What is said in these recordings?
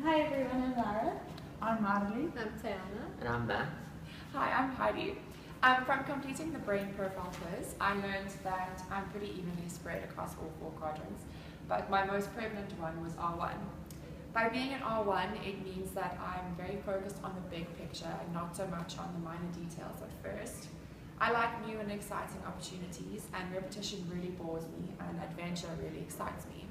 Hi everyone, I'm Lara. I'm Marley. I'm Tayana. And I'm Matt. Hi, I'm Heidi. From completing the brain profile quiz, I learned that I'm pretty evenly spread across all 4 quadrants, but my most prevalent one was R1. By being an R1, it means that I'm very focused on the big picture and not so much on the minor details at first. I like new and exciting opportunities, and repetition really bores me, and adventure really excites me.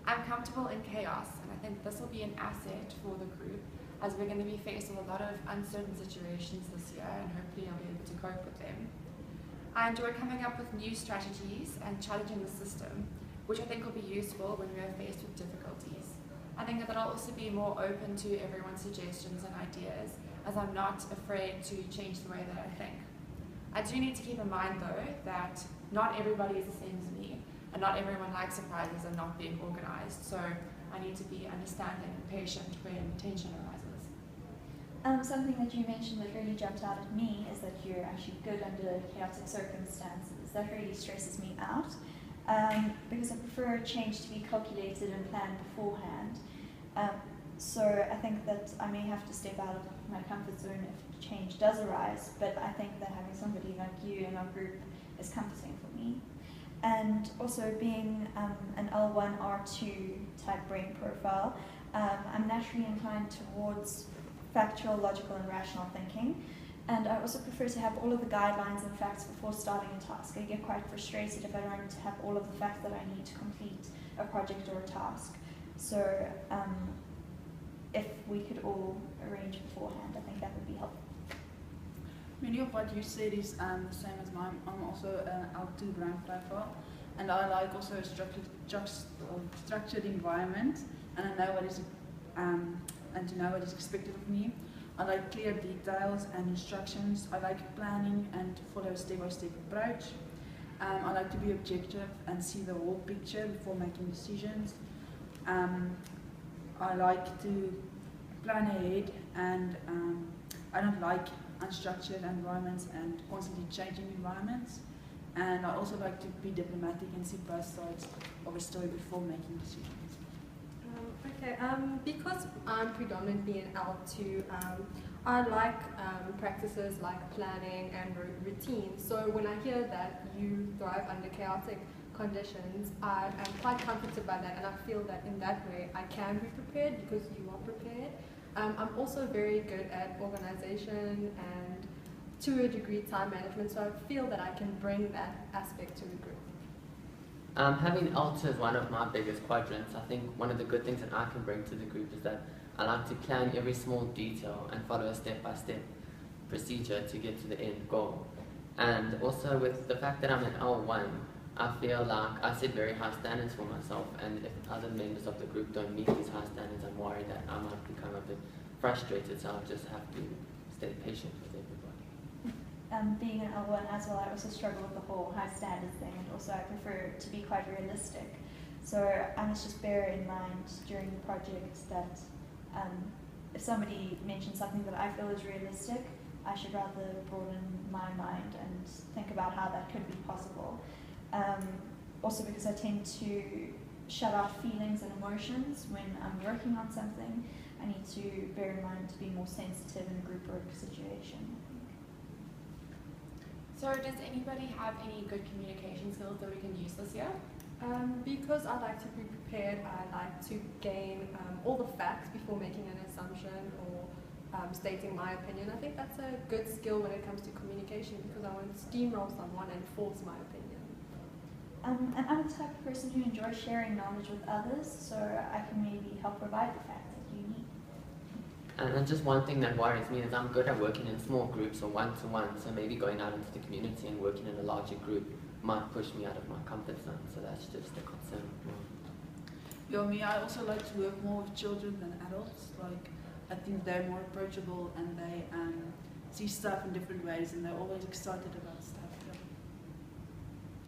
I'm comfortable in chaos, and I think this will be an asset for the group, as we're going to be faced with a lot of uncertain situations this year, and hopefully I'll be able to cope with them. I enjoy coming up with new strategies and challenging the system, which I think will be useful when we are faced with difficulties. I think that I'll also be more open to everyone's suggestions and ideas, as I'm not afraid to change the way that I think. I do need to keep in mind though that not everybody is the same as me, and not everyone likes surprises and not being organized, so I need to be understanding and patient when tension arises. Something that you mentioned that really jumped out at me is that you're actually good under chaotic circumstances. That really stresses me out because I prefer change to be calculated and planned beforehand. So I think that I may have to step out of my comfort zone if change does arise, but I think that having somebody like you in our group is comforting for me. And also being an L1, R2 type brain profile, I'm naturally inclined towards factual, logical and rational thinking. And I also prefer to have all of the guidelines and facts before starting a task. I get quite frustrated if I don't have all of the facts that I need to complete a project or a task. So if we could all arrange beforehand, I think that would be helpful. Many of what you said is the same as mine. I'm also an L2 brain profile, and I like also a structured environment, and I know what is and to know what is expected of me. I like clear details and instructions. I like planning and to follow a step-by-step approach. I like to be objective and see the whole picture before making decisions. I like to plan ahead, and I don't like unstructured environments and constantly changing environments. And I also like to be diplomatic and see both sides of a story before making decisions. Because I'm predominantly an L2, I like practices like planning and routine. So when I hear that you thrive under chaotic conditions, I am quite comforted by that, and I feel that in that way I can be prepared because you are prepared. I'm also very good at organization and to a degree time management, so I feel that I can bring that aspect to the group. Having L2 as one of my biggest quadrants, I think one of the good things that I can bring to the group is that I like to plan every small detail and follow a step-by-step procedure to get to the end goal. And also with the fact that I'm an L1, I feel like I set very high standards for myself, and if other members of the group don't meet these high standards, I'm worried that I might become a bit frustrated, so I'll just have to stay patient with everybody. Being an L1 as well, I also struggle with the whole high standards thing, and also I prefer to be quite realistic. So I must just bear in mind during the project that if somebody mentions something that I feel is realistic, I should rather broaden my mind and think about how that could be possible. Also because I tend to shut out feelings and emotions when I'm working on something, I need to bear in mind to be more sensitive in a group work situation, I think. So does anybody have any good communication skills that we can use this year? Because I like to be prepared, I like to gain all the facts before making an assumption or stating my opinion. I think that's a good skill when it comes to communication, because I won't steamroll someone and force my opinion. And I'm the type of person who enjoys sharing knowledge with others, so I can maybe help provide the facts that you need. And just one thing that worries me is I'm good at working in small groups or one-to-one, so maybe going out into the community and working in a larger group might push me out of my comfort zone, so that's just a concern. Yeah, me, I also like to work more with children than adults. Like, I think they're more approachable and they see stuff in different ways, and they're always excited about stuff.